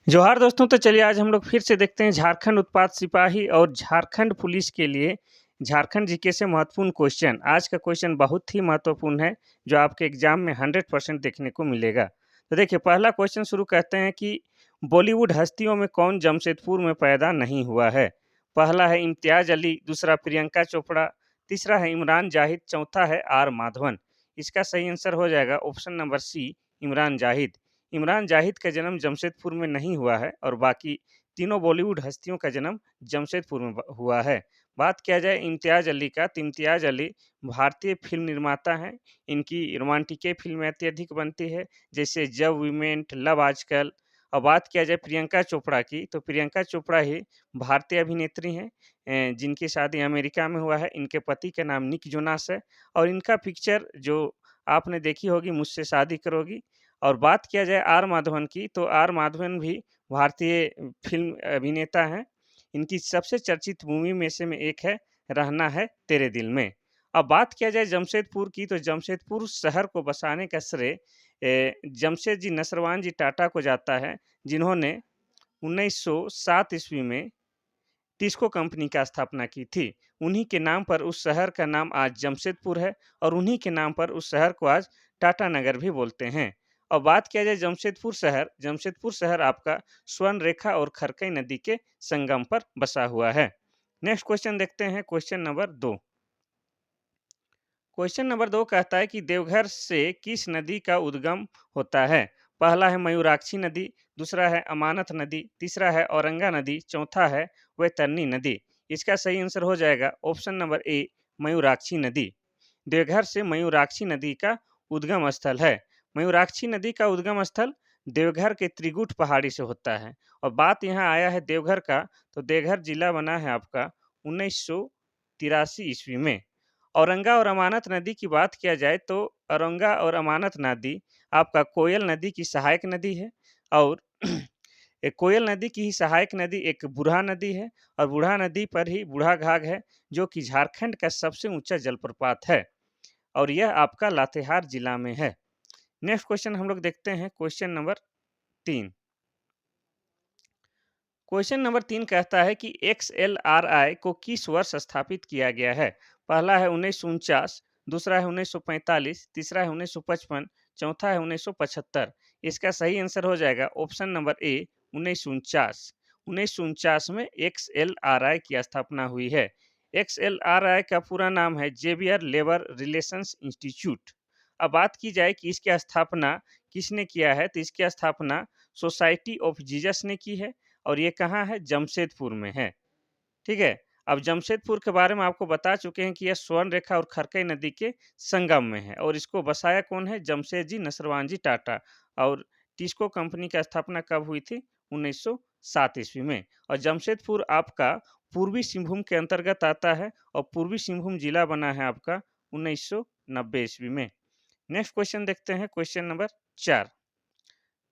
जोहार दोस्तों, तो चलिए आज हम लोग फिर से देखते हैं झारखंड उत्पाद सिपाही और झारखंड पुलिस के लिए झारखंड जीके से महत्वपूर्ण क्वेश्चन। आज का क्वेश्चन बहुत ही महत्वपूर्ण है, जो आपके एग्जाम में 100% देखने को मिलेगा। तो देखिए, पहला क्वेश्चन शुरू करते हैं कि बॉलीवुड हस्तियों में कौन जमशेदपुर में पैदा नहीं हुआ है। पहला है इम्तियाज अली, दूसरा प्रियंका चोपड़ा, तीसरा है इमरान जाहिद, चौथा है आर माधवन। इसका सही आंसर हो जाएगा option number C, Imran Zahid. Imran Zahid का जन्म जमशेदपुर में नहीं हुआ है और बाकी तीनों बॉलीवुड हस्तियों का जन्म जमशेदपुर में हुआ है। बात किया जाए इम्तियाज अली का, तो इम्तियाज अली भारतीय फिल्म निर्माता हैं। इनकी रोमांटिक फिल्में अत्यधिक बनती है, जैसे जब वी मेट, लव आजकल। और बात किया जाए प्रियंका चोपड़ा की, तो प्रियंका चोपड़ा ही भारतीय अभिनेत्री हैं, जिनकी शादी अमेरिका में हुआ है। इनके पति का नाम निक जोनास है और इनका पिक्चर जो आपने देखी होगी, मुझसे शादी करोगी। और बात किया जाए आर माधवन की, तो आर माधवन भी भारतीय फ़िल्म अभिनेता हैं। इनकी सबसे चर्चित मूवी में से में एक है रहना है तेरे दिल में। अब बात किया जाए जमशेदपुर की, तो जमशेदपुर शहर को बसाने का श्रेय जमशेद जी नसरवान जी टाटा को जाता है, जिन्होंने 1907 ईस्वी में टिस्को कंपनी का स्थापना की थी। उन्हीं के नाम पर उस शहर का नाम आज जमशेदपुर है और उन्हीं के नाम पर उस शहर को आज टाटा नगर भी बोलते हैं। और बात किया जाए जमशेदपुर शहर आपका स्वर्ण रेखा और खरकई नदी के संगम पर बसा हुआ है। नेक्स्ट क्वेश्चन देखते हैं, क्वेश्चन नंबर 2। क्वेश्चन नंबर 2 कहता है कि देवघर से किस नदी का उद्गम होता है। पहला है मयूराक्षी नदी, दूसरा है अमानत नदी, तीसरा है औरंगा नदी, चौथा है वैतरणी नदी। इसका सही आंसर हो जाएगा ऑप्शन नंबर ए, मयूराक्षी नदी। देवघर से मयूराक्षी नदी का उद्गम स्थल है। मयूराक्षी नदी का उद्गम स्थल देवघर के त्रिकुट पहाड़ी से होता है। और बात यहाँ आया है देवघर का, तो देवघर जिला बना है आपका 1983 ईस्वी में। औरंगा और अमानत नदी की बात किया जाए, तो औरंगा और अमानत नदी आपका कोयल नदी की सहायक नदी है। और एक कोयल नदी की ही सहायक नदी एक बूढ़ा नदी है, और बूढ़ा नदी पर ही बूढ़ा घाघ है, जो कि झारखंड का सबसे ऊंचा जलप्रपात है और यह आपका लातेहार जिला में है। नेक्स्ट क्वेश्चन हम लोग देखते हैं, क्वेश्चन नंबर 3। क्वेश्चन नंबर 3 कहता है कि XLRI को किस वर्ष स्थापित किया गया है। पहला है 1949, दूसरा है 1945, तीसरा है 1955, चौथा है 1975। इसका सही आंसर हो जाएगा ऑप्शन नंबर ए, 1949। 1949 में XLRI की स्थापना हुई है। XLRI का पूरा नाम है जेवियर लेबर रिलेशंस इंस्टीट्यूट। अब बात की जाए कि इसकी स्थापना किसने किया है, तो इसकी स्थापना सोसाइटी ऑफ जीसस ने की है और ये कहाँ है, जमशेदपुर में है। ठीक है। अब जमशेदपुर के बारे में आपको बता चुके हैं कि यह स्वर्ण रेखा और खरकई नदी के संगम में है और इसको बसाया कौन है, जमशेद जी नसरवान जी टाटा। और टिस्को कंपनी की स्थापना कब हुई थी, 1907 ईस्वी में। और जमशेदपुर आपका पूर्वी सिंहभूम के अंतर्गत आता है और पूर्वी सिंहभूम जिला बना है आपका 1990 ईस्वी में। नेक्स्ट क्वेश्चन देखते हैं, क्वेश्चन नंबर 4।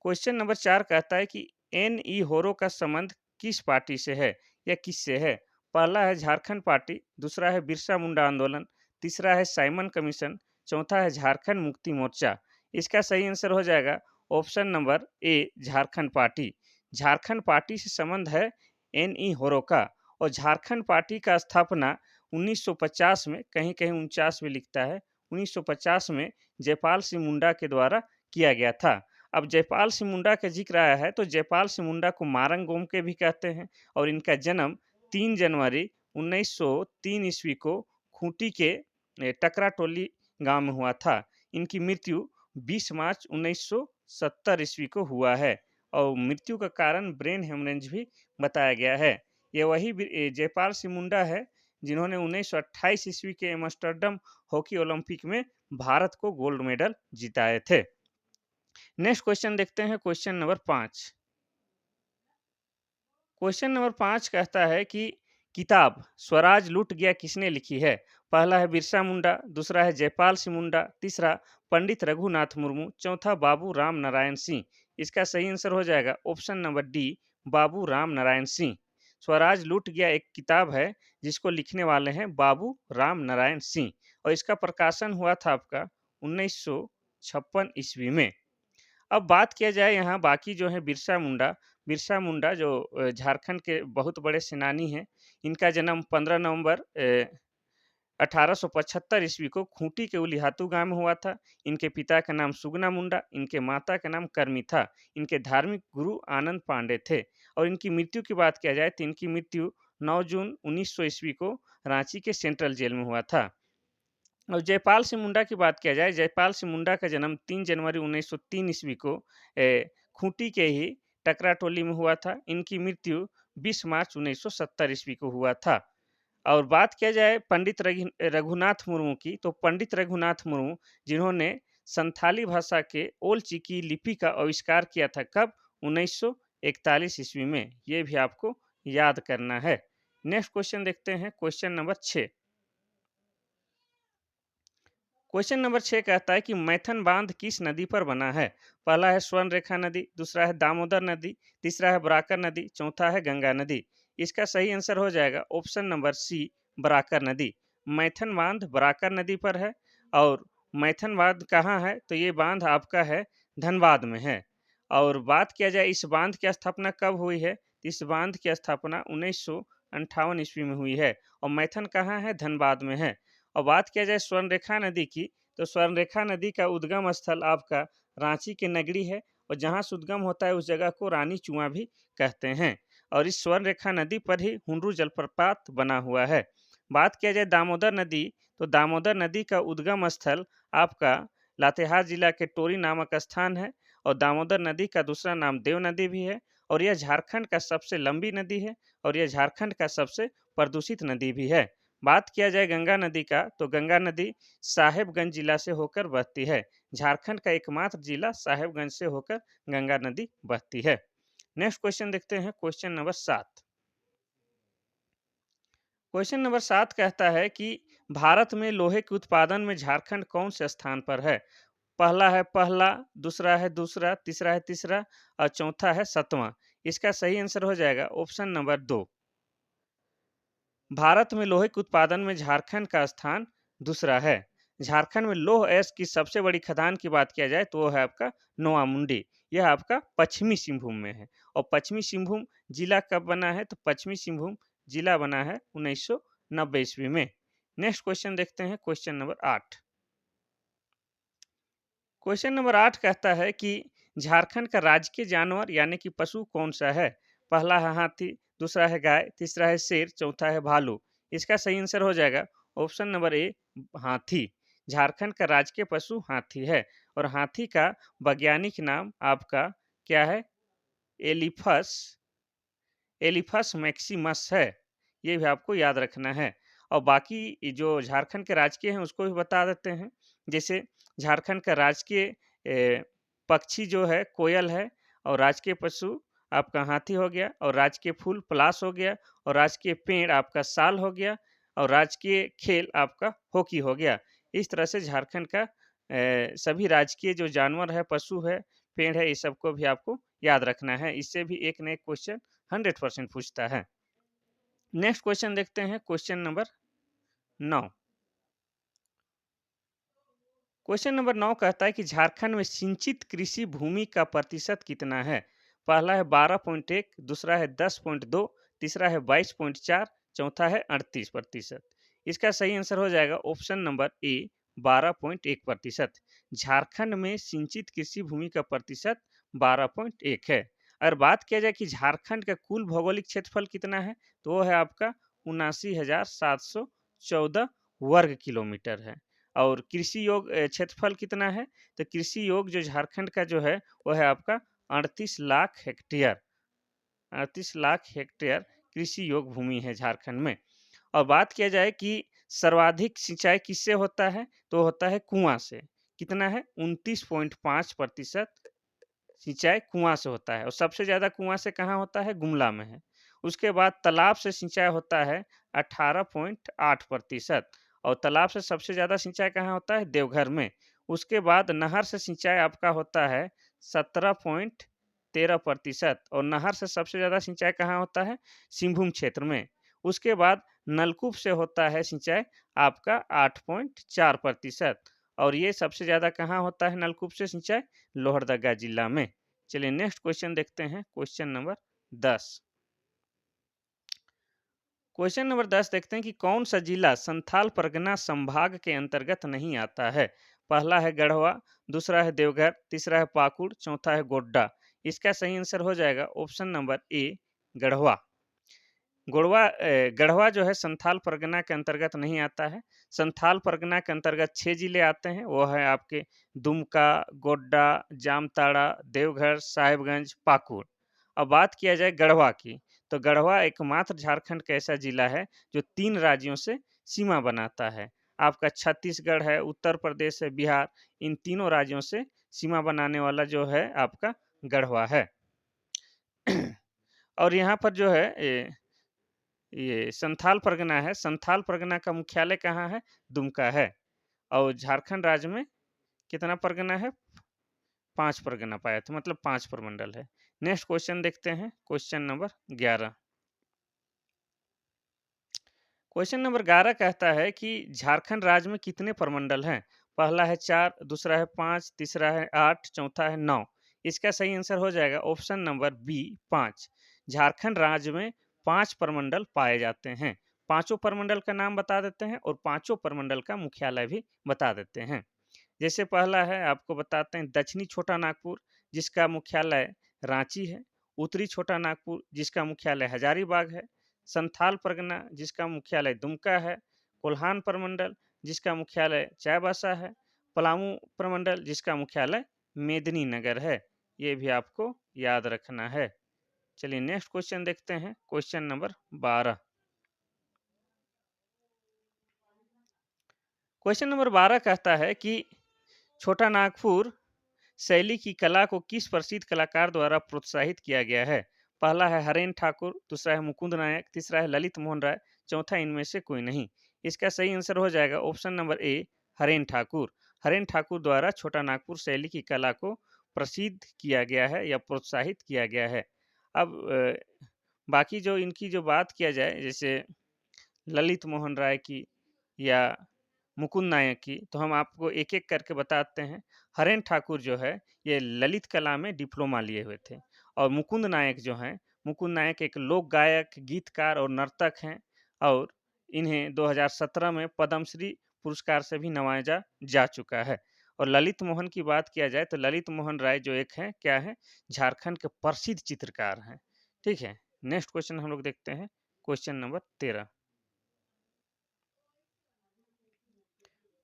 क्वेश्चन नंबर 4 कहता है कि एन.ई. होरो का संबंध किस पार्टी से है या किससे है। पहला है झारखंड पार्टी, दूसरा है बिरसा मुंडा आंदोलन, तीसरा है साइमन कमीशन, चौथा है झारखंड मुक्ति मोर्चा। इसका सही आंसर हो जाएगा option number A, Jharkhand party. Jharkhand party से संबंध है एन.ई. होरो का। और झारखंड पार्टी का स्थापना 1950 में, कहीं कहीं 49 में लिखता है, 1950 में जयपाल सिंह मुंडा के द्वारा किया गया था। अब जयपाल सिंह मुंडा का जिक्र आया है, तो जयपाल सिंह मुंडा को मारंग गोमके भी कहते हैं और इनका जन्म 3 जनवरी 1903 ईस्वी को खूंटी के टकरा टोली गांव में हुआ था। इनकी मृत्यु 20 मार्च 1970 ईस्वी को हुआ है और मृत्यु का कारण ब्रेन हेमरेज भी बताया गया है। ये वही जयपाल सिंह मुंडा है जिन्होंने 1928 ईस्वी के एम्स्टर्डम हॉकी ओलंपिक में भारत को गोल्ड मेडल जिताए थे। नेक्स्ट क्वेश्चन देखते हैं, क्वेश्चन नंबर 5। क्वेश्चन नंबर 5 कहता है कि किताब स्वराज लूट गया किसने लिखी है। पहला है बिरसा मुंडा, दूसरा है जयपाल सिंह मुंडा, तीसरा पंडित रघुनाथ मुर्मू, चौथा बाबू राम नारायण सिंह। इसका सही आंसर हो जाएगा option number D, Babu Ram Narayan Singh. Swaraj लूट गया एक किताब है जिसको लिखने वाले हैं बाबू राम नारायण सिंह और इसका प्रकाशन हुआ था आपका 1956 ईस्वी में। अब बात किया जाए यहाँ बाकी जो है बिरसा मुंडा, बिरसा मुंडा जो झारखंड के बहुत बड़े सेनानी हैं, इनका जन्म 15 नवंबर 1875 ईस्वी को खूंटी के उलिहातू गांव में हुआ था। इनके पिता का नाम सुगना मुंडा, इनके माता का नाम करमी था। इनके धार्मिक गुरु आनंद पांडे थे। और इनकी मृत्यु की बात किया जाए तो इनकी मृत्यु 9 जून 1900 ईस्वी को रांची के सेंट्रल जेल में हुआ था। और जयपाल सिंह मुंडा की बात किया जाए, जयपाल सिंह मुंडा का जन्म 3 जनवरी 1903 ईस्वी को खूंटी के ही टकरा टोली में हुआ था। इनकी मृत्यु 20 मार्च 1970 ईस्वी को हुआ था। और बात किया जाए पंडित रघुनाथ मुर्मू की, तो पंडित रघुनाथ मुर्मू जिन्होंने संथाली भाषा के ओल चिकी लिपि का आविष्कार किया था, कब? 1941 ईस्वी में। ये भी आपको याद करना है। नेक्स्ट क्वेश्चन देखते हैं, क्वेश्चन नंबर 6। क्वेश्चन नंबर 6 कहता है कि मैथन बांध किस नदी पर बना है? पहला है स्वर्ण रेखा नदी, दूसरा है दामोदर नदी, तीसरा है बराकर नदी, चौथा है गंगा नदी। इसका सही आंसर हो जाएगा ऑप्शन नंबर सी, बराकर नदी। मैथन बांध बराकर नदी पर है। और मैथन बांध कहाँ है? तो ये बांध आपका है धनबाद में है। और बात किया जाए इस बांध की स्थापना कब हुई है? इस बांध की स्थापना 1958 ईस्वी में हुई है। और मैथन कहाँ है? धनबाद में है। और बात किया जाए स्वर्णरेखा नदी की, तो स्वर्णरेखा नदी का उद्गम स्थल आपका रांची के नगरी है। और जहाँ से उद्गम होता है उस जगह को रानी चुआ भी कहते हैं। और इस स्वर्णरेखा नदी पर ही हुंडरू जलप्रपात बना हुआ है। बात किया जाए दामोदर नदी, तो दामोदर नदी का उद्गम स्थल आपका लातेहार जिला के टोरी नामक स्थान है। और दामोदर नदी का दूसरा नाम देव नदी भी है। और यह झारखंड का सबसे लंबी नदी है। और यह झारखंड का सबसे प्रदूषित नदी भी है। बात किया जाए गंगा नदी का, तो गंगा नदी साहेबगंज जिला से होकर बहती है। झारखंड का एकमात्र जिला साहेबगंज से होकर गंगा नदी बहती है। नेक्स्ट क्वेश्चन देखते हैं, क्वेश्चन नंबर 7। क्वेश्चन नंबर 7 कहता है कि भारत में लोहे के उत्पादन में झारखंड कौन से स्थान पर है? पहला है पहला, दूसरा है दूसरा, तीसरा है तीसरा और चौथा है सतवां। इसका सही आंसर हो जाएगा ऑप्शन नंबर 2। भारत में लोहे के उत्पादन में झारखंड का स्थान दूसरा है। झारखंड में लौह अयस्क की सबसे बड़ी खदान की बात किया जाए तो वो है आपका नोआमुंडी। यह आपका पश्चिमी सिंहभूम में है। और पश्चिमी सिंहभूम जिला कब बना है? तो पश्चिमी सिंहभूम जिला बना है 1990 ईस्वी में। नेक्स्ट क्वेश्चन देखते हैं, क्वेश्चन नंबर 8। क्वेश्चन नंबर 8 कहता है कि झारखंड का राजकीय जानवर यानी कि पशु कौन सा है? पहला है हाथी, दूसरा है गाय, तीसरा है शेर, चौथा है भालू। इसका सही आंसर हो जाएगा ऑप्शन नंबर ए, हाथी। झारखंड का राजकीय पशु हाथी है। और हाथी का वैज्ञानिक नाम आपका क्या है? एलिफस एलिफस मैक्सिमस है। ये भी आपको याद रखना है। और बाकी ये जो झारखंड के राजकीय हैं उसको भी बता देते हैं। जैसे झारखंड का राजकीय पक्षी जो है कोयल है। और राजकीय पशु आपका हाथी हो गया। और राजकीय फूल पलाश हो गया। और राजकीय पेड़ आपका साल हो गया। और राजकीय खेल आपका हॉकी हो गया। इस तरह से झारखंड का सभी राजकीय जो जानवर है, पशु है, पेड़ है, ये सबको भी आपको याद रखना है। इससे भी एक न एक क्वेश्चन 100% पूछता है। नेक्स्ट क्वेश्चन देखते हैं, क्वेश्चन नंबर 9। क्वेश्चन नंबर 9 कहता है कि झारखंड में सिंचित कृषि भूमि का प्रतिशत कितना है? पहला है 12.1, दूसरा है 10.2, तीसरा है 22.4, चौथा है 38%। इसका सही आंसर हो जाएगा ऑप्शन नंबर ए, 12.1%। झारखंड में सिंचित कृषि भूमि का प्रतिशत 12.1 है। अगर बात किया जाए कि झारखंड का कुल भौगोलिक क्षेत्रफल कितना है, तो वो है आपका 79,714 वर्ग किलोमीटर है। और कृषि योग्य क्षेत्रफल कितना है? तो कृषि योग्य जो झारखंड का जो है वो है आपका 38 लाख हेक्टेयर। 38 लाख हेक्टेयर कृषि योग्य भूमि है झारखंड में। और बात किया जाए कि सर्वाधिक सिंचाई किससे होता है, तो होता है कुआं से। कितना है? 29.5% सिंचाई कुआं से होता है। और सबसे ज़्यादा कुआं से कहाँ होता है? गुमला में है। उसके बाद तालाब से सिंचाई होता है 18.8%। और तालाब से सबसे ज़्यादा सिंचाई कहाँ होता है? देवघर में। उसके बाद नहर से सिंचाई आपका होता है 17.13%। और नहर से सबसे ज़्यादा सिंचाई कहाँ होता है? सिंहभूम क्षेत्र में। उसके बाद नलकूप से होता है सिंचाई आपका 8.4%। और ये सबसे ज़्यादा कहाँ होता है नलकूप से सिंचाई? लोहरदगा जिला में। चलिए नेक्स्ट क्वेश्चन देखते हैं, क्वेश्चन नंबर 10। क्वेश्चन नंबर 10 देखते हैं कि कौन सा जिला संथाल परगना संभाग के अंतर्गत नहीं आता है। पहला है गढ़वा, दूसरा है देवघर, तीसरा है पाकुड़, चौथा है गोड्डा। इसका सही आंसर हो जाएगा option number A, Garhwa. Garhwa जो है संथाल परगना के अंतर्गत नहीं आता है। संथाल परगना के अंतर्गत 6 जिले आते हैं, वो है आपके दुमका, गोड्डा, जामताड़ा, देवघर, साहिबगंज, पाकुड़। अब बात किया जाए गढ़वा की, तो गढ़वा एकमात्र झारखंड का ऐसा जिला है जो 3 राज्यों से सीमा बनाता है। आपका छत्तीसगढ़ है, उत्तर प्रदेश है, बिहार, इन तीनों राज्यों से सीमा बनाने वाला जो है आपका गढ़वा है। और यहाँ पर जो है ये संथाल परगना है, संथाल परगना का मुख्यालय कहाँ है? दुमका है। और झारखंड राज्य में कितना परगना है? 5 परगना पाया था, मतलब 5 प्रमंडल है। नेक्स्ट क्वेश्चन देखते हैं, क्वेश्चन नंबर 11। क्वेश्चन नंबर 11 कहता है कि झारखंड राज्य में कितने प्रमंडल हैं? पहला है 4, दूसरा है 5, तीसरा है 8, चौथा है 9। इसका सही आंसर हो जाएगा ऑप्शन नंबर बी, 5। झारखंड राज्य में 5 प्रमंडल पाए जाते हैं। पांचों प्रमंडल का नाम बता देते हैं और पांचों प्रमंडल का मुख्यालय भी बता देते हैं। जैसे पहला है, आपको बताते हैं दक्षिणी छोटा नागपुर, जिसका मुख्यालय रांची है। उत्तरी छोटा नागपुर, जिसका मुख्यालय हजारीबाग है। संथाल परगना, जिसका मुख्यालय दुमका है। कोल्हान प्रमंडल, जिसका मुख्यालय चाईबासा है। पलामू प्रमंडल, जिसका मुख्यालय मेदिनीनगर है। ये भी आपको याद रखना है। चलिए नेक्स्ट क्वेश्चन देखते हैं, क्वेश्चन नंबर 12। क्वेश्चन नंबर 12 कहता है कि छोटा नागपुर शैली की कला को किस प्रसिद्ध कलाकार द्वारा प्रोत्साहित किया गया है? पहला है हरेन ठाकुर, दूसरा है मुकुंद नायक, तीसरा है ललित मोहन राय, चौथा इनमें से कोई नहीं। इसका सही आंसर हो जाएगा ऑप्शन नंबर ए, हरेन ठाकुर। हरेन ठाकुर द्वारा छोटा नागपुर शैली की कला को प्रसिद्ध किया गया है या प्रोत्साहित किया गया है। अब बाकी जो इनकी जो बात किया जाए, जैसे ललित मोहन राय की या मुकुंद नायक की, तो हम आपको एक एक करके बताते हैं। हरेन ठाकुर जो है ये ललित कला में डिप्लोमा लिए हुए थे। और मुकुंद नायक जो हैं, मुकुंद नायक एक लोक गायक, गीतकार और नर्तक हैं। और इन्हें 2017 में पद्मश्री पुरस्कार से भी नवाजा जा चुका है। और ललित मोहन की बात किया जाए तो ललित मोहन राय जो एक हैं, क्या है, झारखंड के प्रसिद्ध चित्रकार हैं। ठीक है, नेक्स्ट क्वेश्चन हम लोग देखते हैं, क्वेश्चन नंबर 13।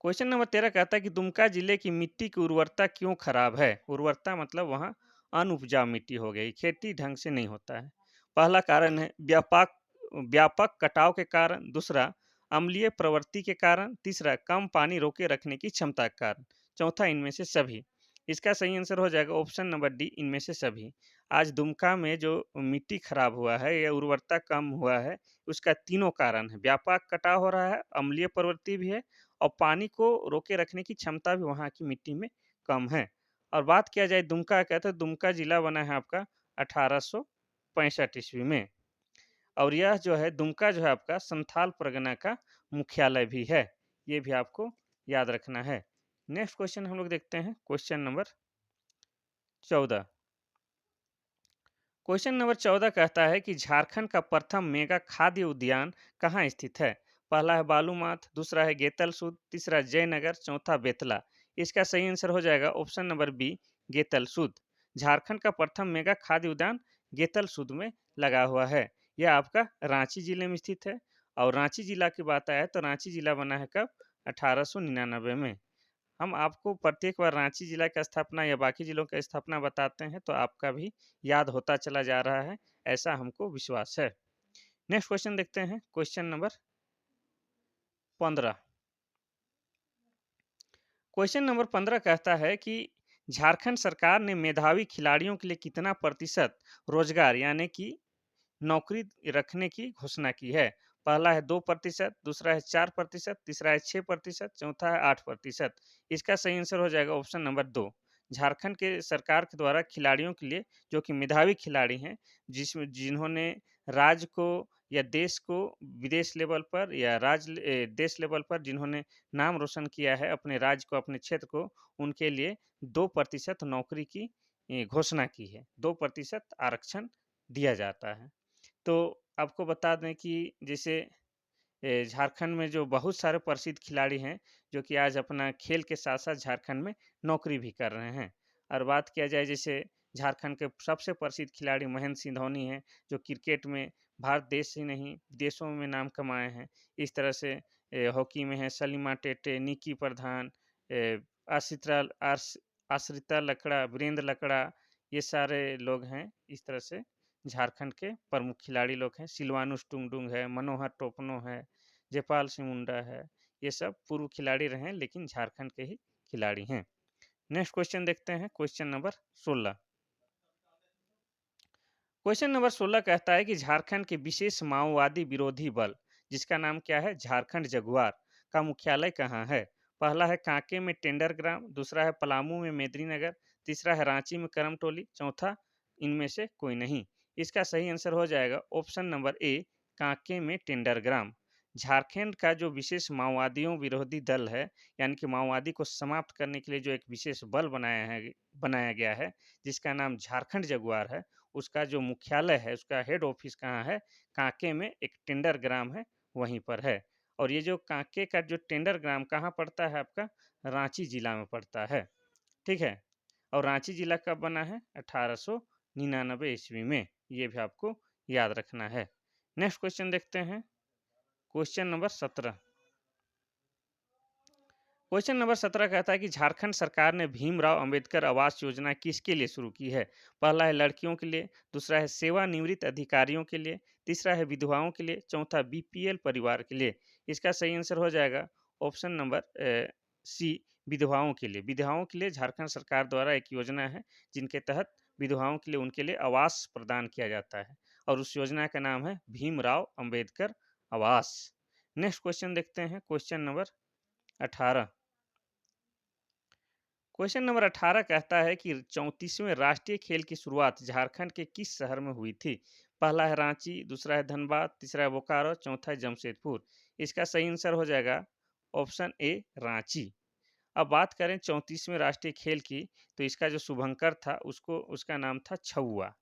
क्वेश्चन नंबर 13 कहता है कि दुमका जिले की मिट्टी की उर्वरता क्यों खराब है? उर्वरता मतलब वहाँ अनउपजाऊ मिट्टी हो गई, खेती ढंग से नहीं होता है। पहला कारण है व्यापक व्यापक कटाव के कारण, दूसरा अम्लीय प्रवृत्ति के कारण, तीसरा कम पानी रोके रखने की क्षमता के कारण, चौथा इनमें से सभी। इसका सही आंसर हो जाएगा ऑप्शन नंबर डी, इनमें से सभी। आज दुमका में जो मिट्टी खराब हुआ है या उर्वरता कम हुआ है, उसका तीनों कारण है। व्यापक कटाव हो रहा है, अम्लीय प्रवृत्ति भी है, और पानी को रोके रखने की क्षमता भी वहाँ की मिट्टी में कम है। और बात किया जाए दुमका का, तो दुमका जिला बना है आपका 1865 ईस्वी में। और यह जो है दुमका जो है आपका संथाल परगना का मुख्यालय भी है। ये भी आपको याद रखना है। नेक्स्ट क्वेश्चन हम लोग देखते हैं, क्वेश्चन नंबर 14। क्वेश्चन नंबर 14 कहता है कि झारखंड का प्रथम मेगा खाद्य उद्यान कहाँ स्थित है? पहला है बालूमाथ, दूसरा है गेतल सूद, तीसरा जयनगर, चौथा बेतला। इसका सही आंसर हो जाएगा ऑप्शन नंबर बी, गेतल सूद। झारखंड का प्रथम मेगा खाद्य उद्यान गेतल सूद में लगा हुआ है। यह आपका रांची जिले में स्थित है। और रांची जिला की बात आए तो रांची जिला बना है कब? 1899 में। हम आपको प्रत्येक बार रांची जिला की स्थापना या बाकी जिलों की स्थापना बताते हैं, तो आपका भी याद होता चला जा रहा है, ऐसा हमको विश्वास है। नेक्स्ट क्वेश्चन देखते हैं, क्वेश्चन नंबर 15। क्वेश्चन नंबर 15 कहता है कि झारखंड सरकार ने मेधावी खिलाड़ियों के लिए कितना प्रतिशत रोजगार यानी कि नौकरी रखने की घोषणा की है? पहला है 2%, दूसरा है 4%, तीसरा है 6%, चौथा है 8%। इसका सही आंसर हो जाएगा ऑप्शन नंबर 2। झारखंड के सरकार के द्वारा खिलाड़ियों के लिए, जो कि मेधावी खिलाड़ी हैं, जिसमें जिन्होंने राज्य को या देश को विदेश लेवल पर या देश लेवल पर जिन्होंने नाम रोशन किया है अपने राज्य को, अपने क्षेत्र को, उनके लिए 2% नौकरी की ये घोषणा की है, 2% आरक्षण दिया जाता है। तो आपको बता दें कि जैसे झारखंड में जो बहुत सारे प्रसिद्ध खिलाड़ी हैं, जो कि आज अपना खेल के साथ-साथ झारखंड में नौकरी भी कर रहे हैं। और बात किया जाए जैसे झारखंड के सबसे प्रसिद्ध खिलाड़ी महेंद्र सिंह धोनी हैं, जो क्रिकेट में भारत देश ही नहीं, विदेशों में नाम कमाए हैं। इस तरह से हॉकी में है सलीमा टेटे, निक्की प्रधान, आश्रिता आश्रिता लकड़ा, वीरेंद्र लकड़ा, ये सारे लोग हैं। इस तरह से झारखंड के प्रमुख खिलाड़ी लोग हैं। सिलवानुस टुंगडुंग है, मनोहर टोपनो है, जयपाल सिंह मुंडा है। ये सब पूर्व खिलाड़ी रहे हैं, लेकिन झारखंड के ही खिलाड़ी हैं। नेक्स्ट क्वेश्चन देखते हैं, क्वेश्चन नंबर 16। क्वेश्चन नंबर 16 कहता है कि झारखंड के विशेष माओवादी विरोधी बल, जिसका नाम क्या है, झारखंड जगुआर, का मुख्यालय कहाँ है? पहला है कांके में टेंडरग्राम, दूसरा है पलामू में मेदिनीनगर, तीसरा है रांची में करमटोली, चौथा इनमें से कोई नहीं। इसका सही आंसर हो जाएगा ऑप्शन नंबर ए, कांके में टेंडरग्राम। झारखंड का जो विशेष माओवादियों विरोधी दल है, यानी कि माओवादी को समाप्त करने के लिए जो एक विशेष बल बनाया गया है, जिसका नाम झारखंड जगुआर है, उसका जो मुख्यालय है, उसका हेड ऑफिस कहाँ है? कांके में एक टेंडर ग्राम है, वहीं पर है। और ये जो कांके का जो टेंडर ग्राम कहाँ पड़ता है आपका? रांची जिला में पड़ता है। ठीक है? और रांची जिला कब बना है? 1899 ईस्वी में। ये भी आपको याद रखना है। नेक्स्ट क्वेश्चन देखते हैं, क्वेश्चन नंबर 17। क्वेश्चन नंबर 17 कहता है कि झारखंड सरकार ने भीमराव अंबेडकर आवास योजना किसके लिए शुरू की है? पहला है लड़कियों के लिए, दूसरा है सेवानिवृत्त अधिकारियों के लिए, तीसरा है विधवाओं के लिए, चौथा बीपीएल परिवार के लिए। इसका सही आंसर हो जाएगा ऑप्शन नंबर सी, विधवाओं के लिए। विधवाओं के लिए झारखंड सरकार द्वारा एक योजना है, जिनके तहत विधवाओं के लिए उनके लिए आवास प्रदान किया जाता है, और उस योजना का नाम है भीमराव अंबेडकर आवास। नेक्स्ट क्वेश्चन देखते हैं, क्वेश्चन नंबर 18। क्वेश्चन नंबर 18 कहता है कि 34वें राष्ट्रीय खेल की शुरुआत झारखंड के किस शहर में हुई थी? पहला है रांची, दूसरा है धनबाद, तीसरा है बोकारो, चौथा है जमशेदपुर। इसका सही आंसर हो जाएगा ऑप्शन ए, रांची। अब बात करें 34वें राष्ट्रीय खेल की, तो इसका जो शुभंकर था, उसको उसका नाम था छुआ।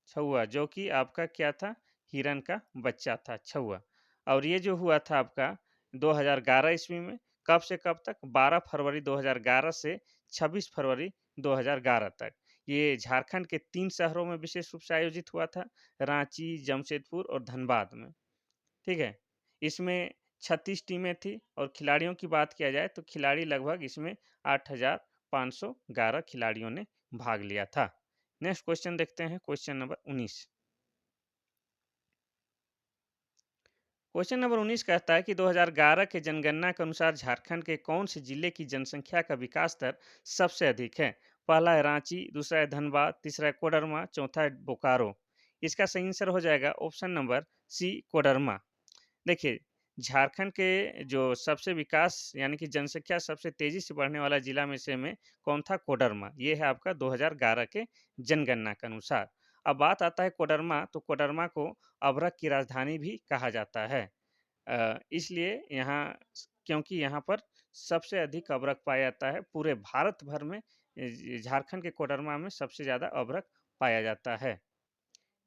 छुआ, जो कि आपका क्या था? हिरन का बच्चा था, छुआ। और ये जो हुआ था आपका 2011 ईस्वी में। कब से कब तक? 12 फरवरी 2011 से 26 फरवरी 2011 तक। ये झारखंड के 3 शहरों में विशेष रूप से आयोजित हुआ था, रांची, जमशेदपुर और धनबाद में। ठीक है? इसमें 36 टीमें थी, और खिलाड़ियों की बात किया जाए तो खिलाड़ी लगभग इसमें 8,511 खिलाड़ियों ने भाग लिया था। नेक्स्ट क्वेश्चन देखते हैं, क्वेश्चन नंबर 19। क्वेश्चन नंबर 19 कहता है कि 2011 के जनगणना के अनुसार झारखंड के कौन से जिले की जनसंख्या का विकास दर सबसे अधिक है? पहला है रांची, दूसरा है धनबाद, तीसरा है कोडरमा, चौथा है बोकारो। इसका सही आंसर हो जाएगा ऑप्शन नंबर सी, कोडरमा। देखिए, झारखंड के जो सबसे विकास यानी कि जनसंख्या सबसे तेजी से बढ़ने वाला जिला में कौन था? कोडरमा। ये है आपका 2011 के जनगणना के अनुसार। अब बात आता है कोडरमा, तो कोडरमा को अभ्रक की राजधानी भी कहा जाता है। इसलिए यहाँ क्योंकि यहाँ पर सबसे अधिक अभ्रक पाया जाता है पूरे भारत भर में। झारखंड के कोडरमा में सबसे ज़्यादा अभ्रक पाया जाता है।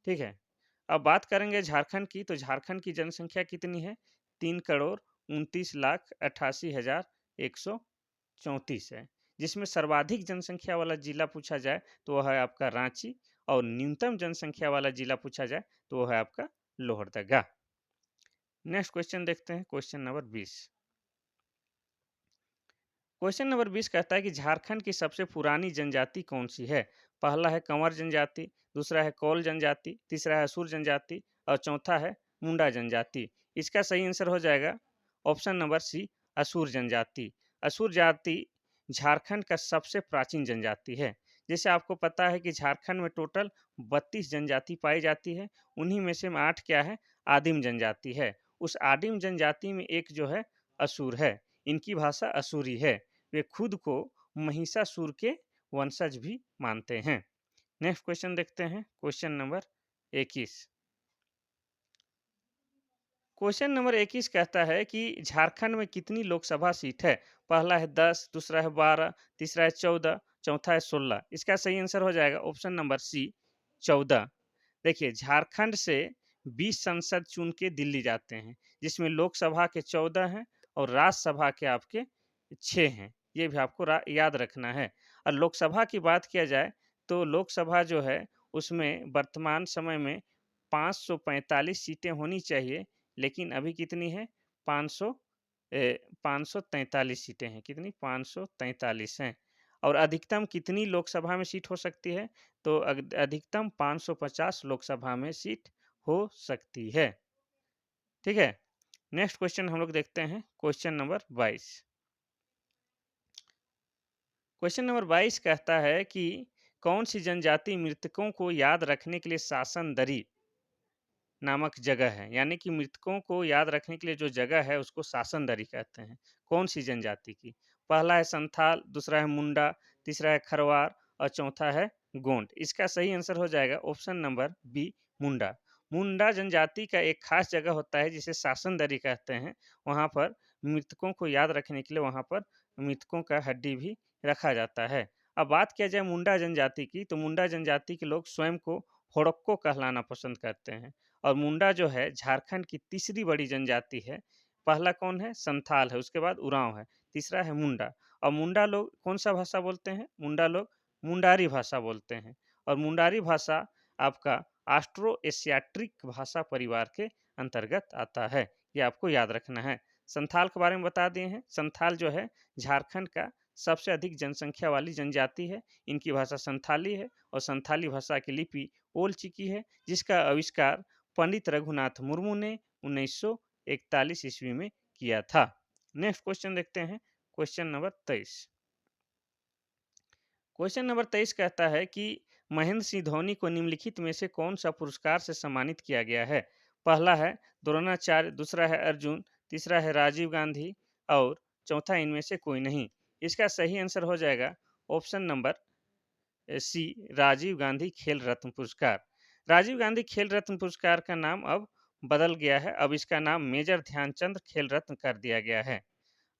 ठीक है? अब बात करेंगे झारखंड की, तो झारखंड की जनसंख्या कितनी है? 3,29,88,134 है, जिसमें सर्वाधिक जनसंख्या वाला जिला पूछा जाए तो वह है आपका रांची, और न्यूनतम जनसंख्या वाला जिला पूछा जाए तो वह है आपका लोहरदगा। नेक्स्ट क्वेश्चन देखते हैं, क्वेश्चन नंबर 20। क्वेश्चन नंबर 20 कहता है कि झारखंड की सबसे पुरानी जनजाति कौन सी है? पहला है कंवर जनजाति, दूसरा है कौल जनजाति, तीसरा है असुर जनजाति, और चौथा है मुंडा जनजाति। इसका सही आंसर हो जाएगा ऑप्शन नंबर सी, असुर जनजाति। असुर जाति झारखंड का सबसे प्राचीन जनजाति है। जैसे आपको पता है कि झारखंड में टोटल 32 जनजाति पाई जाती है, उन्हीं में से 8 क्या है? आदिम जनजाति है। उस आदिम जनजाति में एक जो है असुर है। इनकी भाषा असुरी है। वे खुद को महिषासुर के वंशज भी मानते हैं। नेक्स्ट क्वेश्चन देखते हैं, क्वेश्चन नंबर 21। क्वेश्चन नंबर 21 कहता है कि झारखंड में कितनी लोकसभा सीट है? पहला है 10, दूसरा है 12, तीसरा है 14, चौथा है 16। इसका सही आंसर हो जाएगा ऑप्शन नंबर सी 14। देखिए, झारखंड से 20 सांसद चुन के दिल्ली जाते हैं, जिसमें लोकसभा के 14 हैं और राज्यसभा के आपके 6 हैं। ये भी आपको याद रखना है। और लोकसभा की बात किया जाए तो लोकसभा जो है उसमें वर्तमान समय में 545 सीटें होनी चाहिए, लेकिन अभी कितनी है? 500 543 सीटें हैं। कितनी? 543 हैं। और अधिकतम कितनी लोकसभा में सीट हो सकती है? तो अधिकतम 550 लोकसभा में सीट हो सकती है। ठीक है? नेक्स्ट क्वेश्चन हम लोग देखते हैं, क्वेश्चन नंबर 22। क्वेश्चन नंबर 22 कहता है कि कौन सी जनजाति मृतकों को याद रखने के लिए शासन दरी नामक जगह है, यानी कि मृतकों को याद रखने के लिए जो जगह है उसको शासन दरी कहते हैं। कौन सी जनजाति की? पहला है संथाल, दूसरा है मुंडा, तीसरा है खरवार और चौथा है गोंड। इसका सही आंसर हो जाएगा ऑप्शन नंबर बी मुंडा। मुंडा जनजाति का एक खास जगह होता है जिसे शासन दरी कहते हैं। वहाँ पर मृतकों को याद रखने के लिए वहाँ पर मृतकों का हड्डी भी रखा जाता है। अब बात किया जाए मुंडा जनजाति की, तो मुंडा जनजाति के लोग स्वयं को होड़क्को कहलाना पसंद करते हैं। और मुंडा जो है झारखंड की तीसरी बड़ी जनजाति है। पहला कौन है? संथाल है, उसके बाद उरांव है, तीसरा है मुंडा। और मुंडा लोग कौन सा भाषा बोलते हैं? मुंडा लोग मुंडारी भाषा बोलते हैं। और मुंडारी भाषा आपका ऑस्ट्रो एशियाट्रिक भाषा परिवार के अंतर्गत आता है। ये आपको याद रखना है। संथाल के बारे में बता दिए हैं। संथाल जो है झारखंड का सबसे अधिक जनसंख्या वाली जनजाति है। इनकी भाषा संथाली है और संथाली भाषा की लिपि ओल चिकी है, जिसका आविष्कार पंडित रघुनाथ मुर्मू ने 1941 ईस्वी में किया था। नेक्स्ट क्वेश्चन देखते हैं, क्वेश्चन नंबर 23। क्वेश्चन नंबर 23 कहता है कि महेंद्र सिंह धोनी को निम्नलिखित में से कौन सा पुरस्कार से सम्मानित किया गया है? पहला है द्रोणाचार्य, दूसरा है अर्जुन, तीसरा है राजीव गांधी और चौथा इनमें से कोई नहीं। इसका सही आंसर हो जाएगा option number C Rajiv Gandhi Khel Ratna पुरस्कार। राजीव गांधी खेल रत्न पुरस्कार का नाम अब बदल गया है। अब इसका नाम मेजर ध्यानचंद खेल रत्न कर दिया गया है।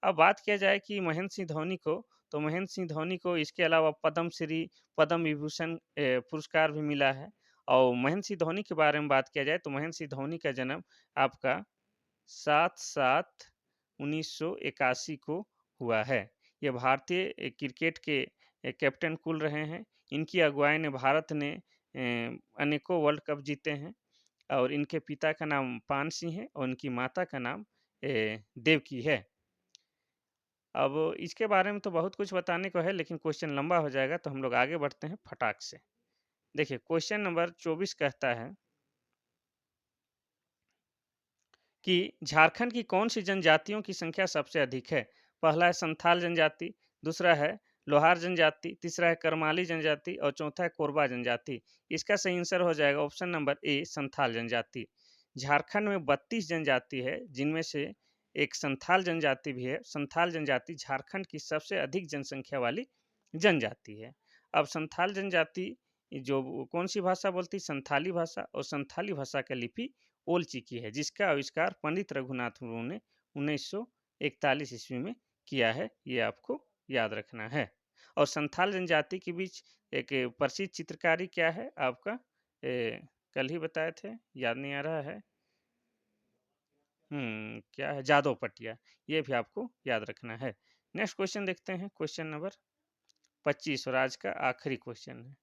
अब बात किया जाए कि महेंद्र सिंह धोनी को, तो महेंद्र सिंह धोनी को इसके अलावा पद्म श्री, पद्म विभूषण पुरस्कार भी मिला है। और महेंद्र सिंह धोनी के बारे में बात किया जाए तो महेंद्र सिंह धोनी का जन्म आपका 7/7/1981 को हुआ है। ये भारतीय क्रिकेट के कैप्टन कुल रहे हैं। इनकी अगुवाई ने भारत ने अनेकों वर्ल्ड कप जीते हैं। और इनके पिता का नाम पान सिंह है और उनकी माता का नाम देवकी है। अब इसके बारे में तो बहुत कुछ बताने को है, लेकिन क्वेश्चन लंबा हो जाएगा, तो हम लोग आगे बढ़ते हैं फटाक से। देखिए, क्वेश्चन नंबर 24 कहता है कि झारखंड की कौन सी जनजातियों की संख्या सबसे अधिक है? पहला है संथाल जनजाति, दूसरा है लोहार जनजाति, तीसरा है करमाली जनजाति और चौथा है कोरबा जनजाति। इसका सही आंसर हो जाएगा ऑप्शन नंबर ए संथाल जनजाति। झारखंड में 32 जनजाति है, जिनमें से एक संथाल जनजाति भी है। संथाल जनजाति झारखंड की सबसे अधिक जनसंख्या वाली जनजाति है। अब संथाल जनजाति जो कौन सी भाषा बोलती? संथाली भाषा। और संथाली भाषा का लिपि ओल चिकी है, जिसका आविष्कार पंडित रघुनाथ मुर्मू ने 1941 ईस्वी में किया है। ये आपको याद रखना है। और संथाल जनजाति के बीच एक प्रसिद्ध चित्रकारी क्या है आपका? कल ही बताए थे, याद नहीं आ रहा है। क्या है? जादव पटिया। ये भी आपको याद रखना है। नेक्स्ट क्वेश्चन देखते हैं, क्वेश्चन नंबर 25 और आज का आखिरी क्वेश्चन है।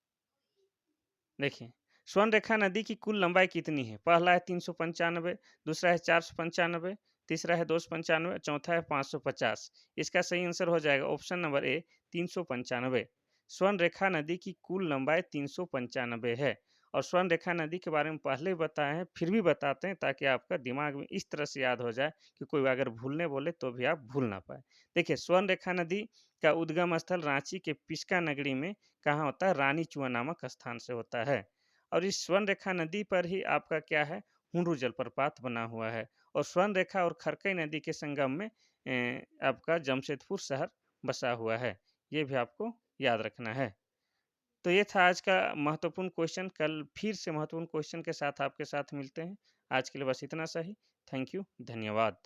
देखिए, स्वर्ण रेखा नदी की कुल लंबाई कितनी है? पहला है 395, दूसरा है 495, तीसरा है 295, चौथा है 550। इसका सही आंसर हो जाएगा ऑप्शन नंबर ए 395। स्वर्ण रेखा नदी की कुल लंबाई 395 है। और स्वर्ण रेखा नदी के बारे में पहले ही बताए हैं, फिर भी बताते हैं ताकि आपका दिमाग में इस तरह से याद हो जाए कि कोई अगर भूलने बोले तो भी आप भूल ना पाए। देखिए, स्वर्ण रेखा नदी का उद्गम स्थल रांची के पिस्का नगरी में कहाँ होता है? रानी चुआ नामक स्थान से होता है। और इस स्वर्ण रेखा नदी पर ही आपका क्या है? हुंडरू जलप्रपात बना हुआ है। और स्वर्ण रेखा और खरकई नदी के संगम में आपका जमशेदपुर शहर बसा हुआ है। ये भी आपको याद रखना है। तो ये था आज का महत्वपूर्ण क्वेश्चन। कल फिर से महत्वपूर्ण क्वेश्चन के साथ आपके साथ मिलते हैं। आज के लिए बस इतना सा ही। थैंक यू, धन्यवाद।